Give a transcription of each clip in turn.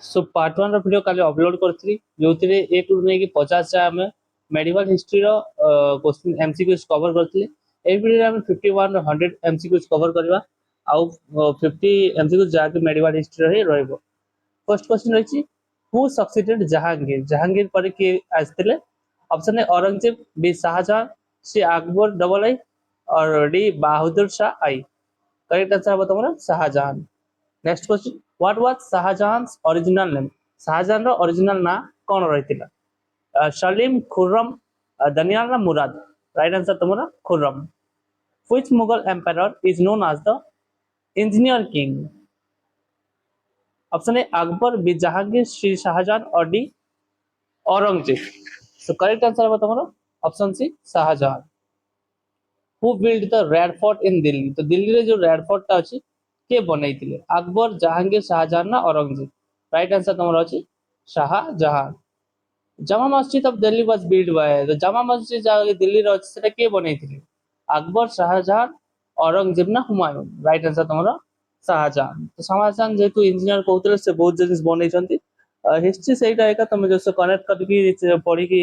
So part 1 ର ଭିडिଓ କାଲି upload କରିଥିଲି ଯୋଉଥିରେ A ଟୁ ନେଇକି 50 ଯାଏ ଆମେ ମେଡିକାଲ ହିଷ୍ଟ୍ରିର କ୍ୱେଶ୍ଚିନ୍ MCQs କଭର କରିଥିଲେ। এই ଭିଡିଓରେ ଆମେ 51 ର 100 MCQs କଭର କରିବା ଆଉ 50 MCQs ଯାହାକି ମେଡିକାଲ ହିଷ୍ଟ୍ରିର ହିଁ ରହିବ। फर्स्ट क्वेश्चन रही हु सक्सीडेड जहांगीर जहांगीर पर किए आसते option A Aurangzeb B Shah Jahan C Akbar डबल आई और डी बहादुर शाह आई। करेक्ट आंसर हम तुम्हारा Shah Jahan. Next question what was Shah Jahan original name Shah Jahan रो ओरिजिनल ना कौन रही सलीम खुर्रम दनियाल ना मुराद। राइट आंसर तुम्हारा Khurram. Which Mughal empire is known as the engineer king option A Akbar B Jahangir C Shahjahan और D Aurangzeb. So correct answer है तुम्हारा option C Shahjahan. Who build the red fort in Delhi तो दिल्ली रे जो रेड फोर्ट ता अछि के बनैतिले अकबर जहांगीर शाहजहां ना औरंगजेब। राइट आंसर तुम्हारा अछि Shahjahan. Jama Masjid of Delhi was build bye तो जामा मस्जिद जा दिल्ली रे अछि सेटा के बनैतिले अकबर शाहजहां औरंगजेब ना हुमायूं। राइट आंसर तुम्हारा शाहजहां। तो शाहजहां जेतु इंजीनियर कहउतले से बहुत जिनिस बनैछंती हिस्ट्री सेटा एका तुम जो कनेक्ट करके पढ़ी की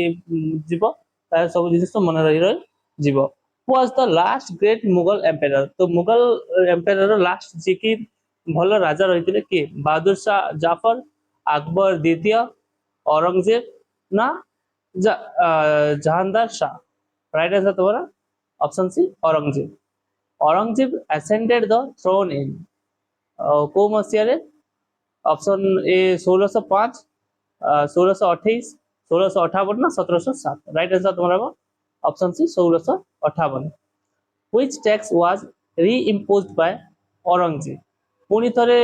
जीवो तार सब जिनिस तो मन रही जीवो। was the last great Mughal empire तो मुगल एम्पायर लास्ट जे की भल राजा रही किए बहादुर शाह जाफर अकबर द्वितीय औरंगजेब ना जहांदार शाह। राइट आंसर तुम्हारा option C Aurangzeb. Aurangzeb ascended the throne in को मसीह ऑप्शन ए 1605 1628 1658 ना 1707। राइट आंसर तुम्हारा option C 1658। Which tax was reimposed by Aurangzeb पुणी थरे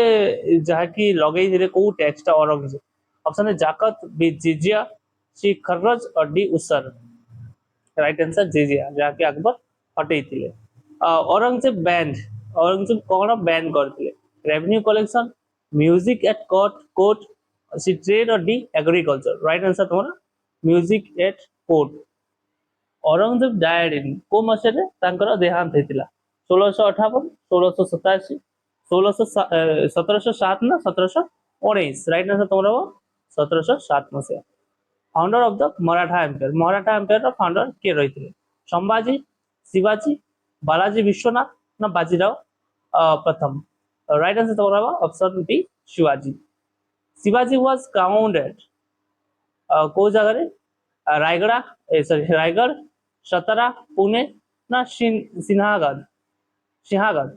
जहाँकि लगई दिले को टैक्स ता Aurangzeb option A zakat B jizya C kharaj और डी उसर। राइट आंसर जिजिया जहाँकि अकबर हटई थिले। औरंगजेब कौन बैन करथिले revenue collection music at court C trade और डी एग्रीकल्चर। राइट आंसर तुम्हारा music at court. Aurangzeb died in को मसरे तांकर देहांत हेतिला 1658 1687 1707 ना 1719। राइट आंसर तुम्हारा 1707 मसिया। Founder of the Maratha empire रो फाउंडर के रही संभाजी शिवाजी बालाजी विश्वनाथ ना बाजीराव प्रथम। राइट आंसर तुम्हारा option B Shivaji. Shivaji was crowned को जगह रायगढ़ रायगढ़ सतारा पुणे ना सिंहगढ़ सिंहगढ़।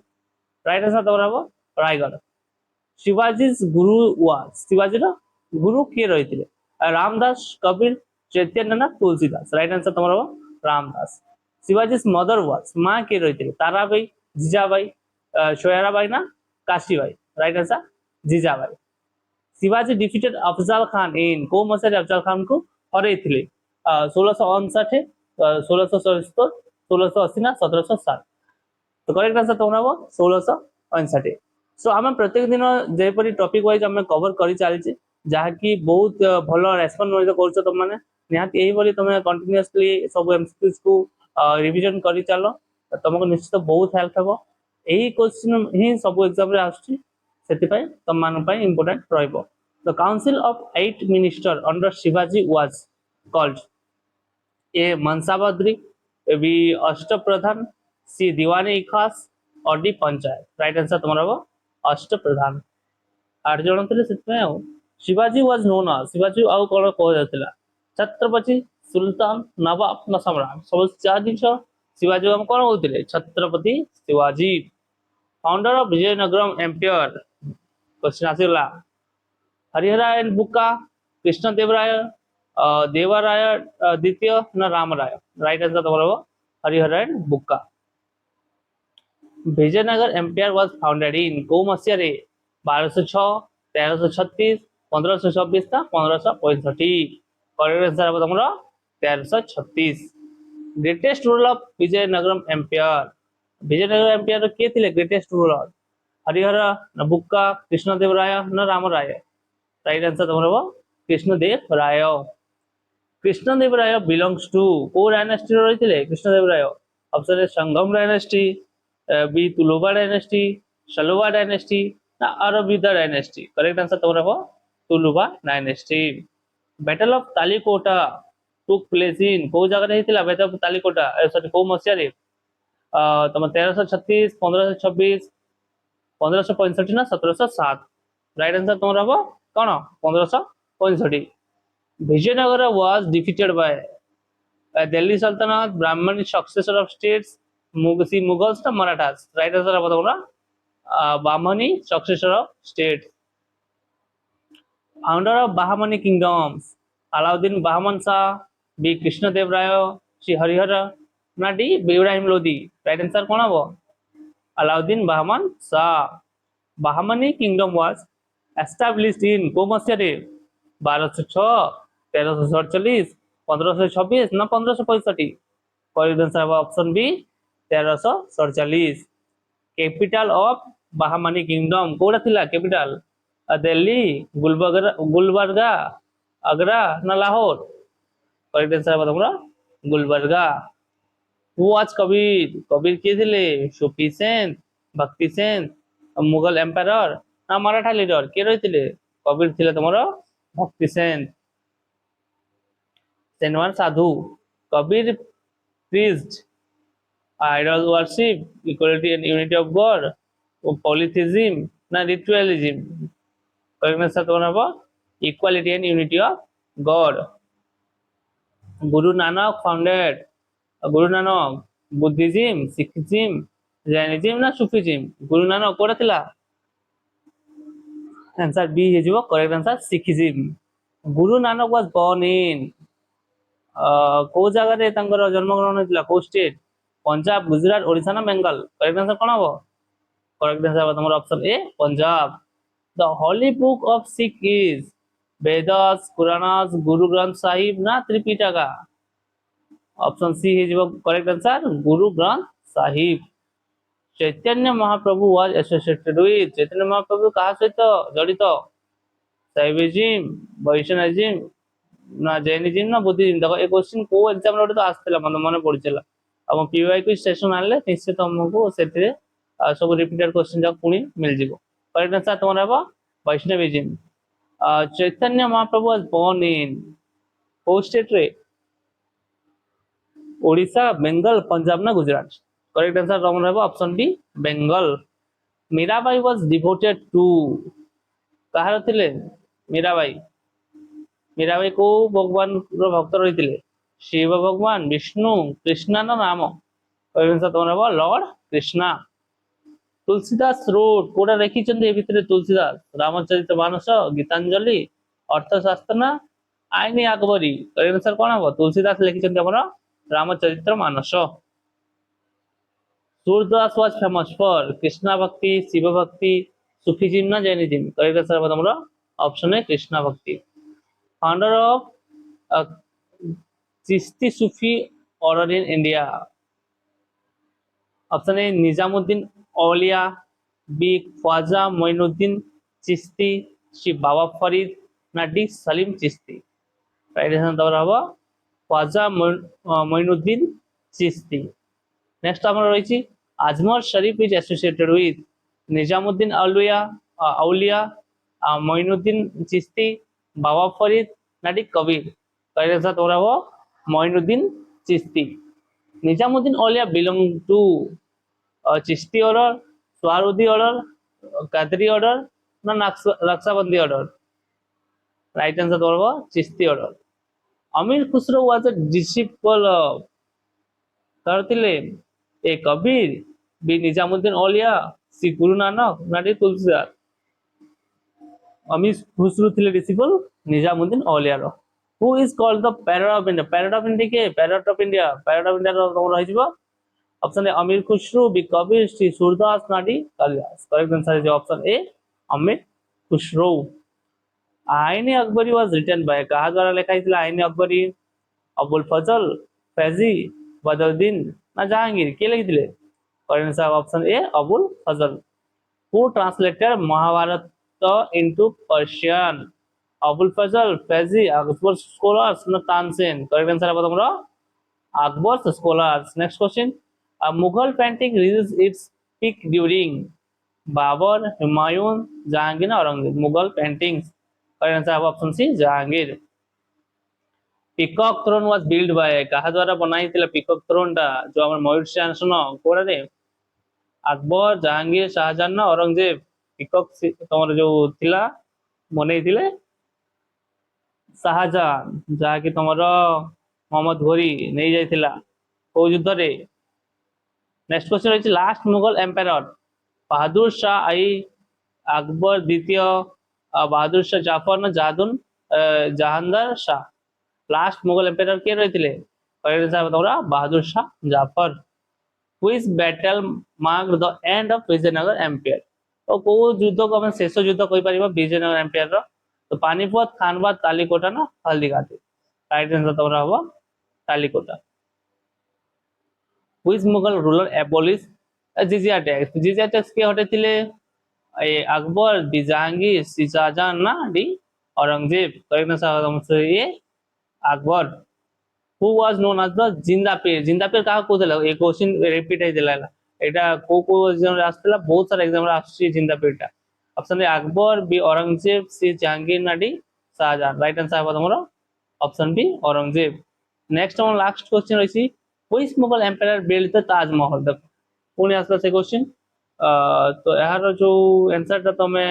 राइट आंसर तुम्हारा रायगढ़। शिवाजी गुरु वाज शिवाजी गुरु किए रही रामदास कबीर चैतन्य ना तुलसीदास। राइट आंसर तुम्हारा रामदास। शिवाजी मदर वाज माँ किए रही ताराबाई जीजाबाई सोयराबाई ना Kashibai. Right answer Jijabai. Shivaji defeated Afzal Khan in को मसरे अफजल खान को हरई 1659 1677 1680 ना 1707। तो करेक्ट आंसर तुम्हारा 1659। सो आम प्रत्येक दिन जेपरी टॉपिक वाइज आम कवर कर चलचे जहाँकि बहुत भल रेस्पॉन्ड कर तुम मैंने निहाती यही तुम कंटिन्यूअसली सब एमसीक्यूज को रिवीजन कर चल तुमको निश्चित बहुत हेल्प हम यही क्वेश्चन ही सब एग्जाम रे आसुची सेतिपाई तुम मान पाई इंपोर्टेंट रहइबो। The council of 8 minister under Shivaji was called A Mansabdari B Ashtapradhan C Diwani Khas और डी पंचायत। राइट आंसर तुम्हारा अष्टप्रधान 8 जन थे से Shivaji was known as Shivaji आउ कौन कह छत्रपति सुल्तान नवाब ना सम्राट सब चार जिन शिवाजी हम कौन कहते Chhatrapati Shivaji. Founder of Vijayanagaram empire question आसगला हरिहरा एंड बुक्का कृष्णदेवराय देवराय द्वितीय ना रामराय। राइट आंसर तुम्हारा Harihara and Bukka. Vijayanagara empire was founded in को मसीह 1206 1336 1526 ना 1565। करेक्ट आंसर है तुम्हारा 1336। Greatest ruler of Vijayanagaram empire Vijayanagar empire के थे ग्रेटेस्ट रूलर हरिहर ना बुक्का कृष्णदेवराय ना रामराय। राइट आंसर तुम्हारा कृष्णदेव राय। कृष्णदेव राय बिलोंग्स टू को डायनेस्टी रही Krishnadeva Raya option A Sangama dynasty B Tuluva dynasty Saluva dynasty ना अरबिदा डायनेस्टी। करेक्ट आंसर तुम्हारा Tuluva dynasty battle of Talikota took place in को जगह ହେଇଥିଲା बैटल ऑफ तालिकोटा सॉरी को मसिया रे तम 1336 1526 1565 ना 1707 राइट आंसर तुम हम कौन 1565 Vijayanagar was defeated by Delhi sultanate Brahmin successor of states Mughals ना मराठास राइट आंसर हम तुम Bahmani successor of states founder of Bahmani kingdoms Alauddin Bahman Shah B Krishnadeva Raya Shri Harihara ना D Ibrahim Lodi right answer कौन हम Alauddin Bahman Shah Bahmani kingdom was established in को मसीह 1206 1347 1526 ना 1565 correct answer option B 1347 capital of Bahmani kingdom कोड़ा थिला कैपिटल दिल्ली गुलबर्गा आगरा ना लाहौर करेक्ट आंसर बताऊंगा गुलबर्गा हु वाज कबीर कबीर के थिले सूफी सेन भक्ति सेन मुगल एम्पायर ना मराठा लीडर के रही कबीर थिले तुमर भक्ति सेन सेनवान साधु Kabir preached idol worship equality and unity of god polytheism ना रिचुअलिज्म करेक्ट आंसर तुमर equality and unity of god Guru Nanak founded Guru Nanak Buddhism Sikhism Jainism ना सूफीज्म गुरु नानक कोड़ा थिला आंसर बी हे जिवो correct answer Sikhism Guru Nanak was born in को जगह रे तांकर जन्म ग्रहण होइतिला को स्टेट पंजाब गुजरात ओडिशा ना बेंगल करेक्ट आंसर कोन हबो करेक्ट आंसर तुमर option A Punjab the holy book of Sikh is Vedas Puranas Guru Granth Sahib ना त्रिपिटका ऑप्शन सी हे जिवो correct answer Guru Granth Sahib Chaitanya Mahaprabhu was associated with Chaitanya Mahaprabhu कहा सहित जड़ित शैविज्म वैष्णविज्म ना जैनिज्म ना बुद्धिज्म देखो ए क्वेश्चन को एग्जाम रे तो आस्थिला मन पड़िचला अब पीवाई क्विज सेशन आले निश्चित तुमको सेथिरे सब रिपीटेड क्वेश्चन जा पुनी मिल जिवो करेक्ट आंसर तुमर हबो Vaishnavism Chaitanya Mahaprabhu was born in को स्टेट रे ओडिशा बेंगल पंजाब ना गुजरात करेक्ट आंसर तुमर हबो option B Bengal Mirabai was devoted to कहार थिले मीराबाई मीराबाई को भगवान रो भक्त रहिथिले शिव भगवान विष्णु कृष्ण ना नाम करेक्ट आंसर तुमर हबो लॉर्ड कृष्णा तुलसीदास रोड कोडा लिखिछन ए भितरे तुलसीदास रामचरित मानस गीतांजलि अर्थशास्त्र ना आईनी अकबरी करेक्ट आंसर कोन हबो तुलसीदास लिखिछन हमर Ramcharit Manas Surdas was famous for Krishna bhakti Shiva भक्ति सूफीज्म ना जैनिज्म करेक्ट आंसर हबो हमर option A Krishna bhakti founder of Chishti Sufi order in India option A Nizamuddin Auliya B Khwaja Moinuddin Chishti C Baba Farid ना D Salim Chishti right answer तबर हबो ख्वाजा मोइनुद्दीन चिश्ती नेक्स्ट আমরা রয়েছে Ajmer Sharif is associated with Nizamuddin Auliya Moinuddin Chishti Baba Farid নাডি কবির কারেক্ট आंसर তোমরা হবো Moinuddin Chishti Nizamuddin Auliya belong to Chishti order Suhrawardi order Qadri order না নকশবন্দি অর্ডার রাইট आंसर তোমরা হবো Chishti order Amir Khusro was a disciple of करतिले A Kabir B Nizamuddin Auliya C Guru Nanak नाडी तुलसीदास अमीर खुसरो थिले डिसिपल निजामुद्दीन औलिया रो who is called the parrot of India के पैरट ऑफ इंडिया रो तोमरा रहि जिवो option A Amir Khusro B Kabir C Surdas नाडी Kalidas correct answer is option A Amir Khusro आईने अकबरी वाज रिटन बाय कहा द्वारा लिखा है आईने अकबरी अबुल फजल फैजी बदरुद्दीन ना जहांगीर के लिख दिले correct answer option A Abul Fazal who translated Mahabharat into Persian Abul Fazal Faizi Akbar scholars ना तानसेन करेक्ट आंसर है তোমরা Akbar scholars next question Mughal painting reaches its peak during Babur Humayun Jahangir Aurangzeb Mughal paintings correct answer है option C Jahangir. Peacock throne was build by कहा द्वारा बनाई पिकॉक थ्रोन टा जो हम मयूर सिंहासन कोड़े अकबर जहांगीर शाहजहां ना औरंगजेब पिकॉक तुम जो थिला बन शाहजहां जहाँकि तुम मोहम्मद घोरी नहीं जाइथिला को युद्ध रे। नेक्स्ट क्वेश्चन रही last Mughal empire Bahadur Shah I Akbar द्वितीय बहादुर शाह जाफर ना जहांदार शाह लास्ट मुगल एम्पायर किए रही Bahadur Shah Zafar. Which battle mark the end of Vijayanagara empire तो को युद्ध को हम शेष युद्ध कहि परिबा विजयनगर एम्पायर रो तो पानीपत खानबाद तालिकोटा ना हल्दीघाटी राइट आंसर तमरा हो Talikota. Which Mughal ruler abolish jizya tax के हटेतिले अकबर डी जहांगीर सी शाहजहां ना डी औरंगजेब करेक्ट आंसर ये Akbar. Who was known as the Zinda Pir का कहला ए क्वेश्चन रिपीट है दिला एटा को एग्जाम रे आस्तला बहुत सारा एग्जाम रे आसी जिंदा पीरटा option A Akbar B Aurangzeb C Jahangir ना डी शाहजहां राइट आंसर है तमरो ऑप्शन बी औरंगजेब। नेक्स्ट हम लास्ट क्वेश्चन रही which Mughal empire build the Taj Mahal देख पुणी आसला से क्वेश्चन तो यार जो आंसर ता तमे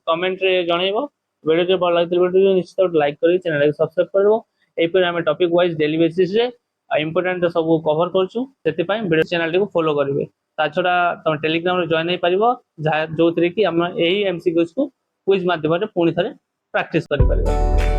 कमेंट रे जणैबो वीडियो जो भल लागत वीडियो निश्चित लाइक करी चैनल को सब्सक्राइब करबो एपर हम टॉपिक वाइज डेली बेसिस रे इंपोर्टेंट सब कवर करछु सेति पई वीडियो चैनल को फॉलो करिवे ता छडा तुम टेलीग्राम रे जॉइन नै परिबो जो थरे कि हम एही एमसीक्यूज को क्विज माध्यम रे पुणी थरे प्रैक्टिस करि परिबो।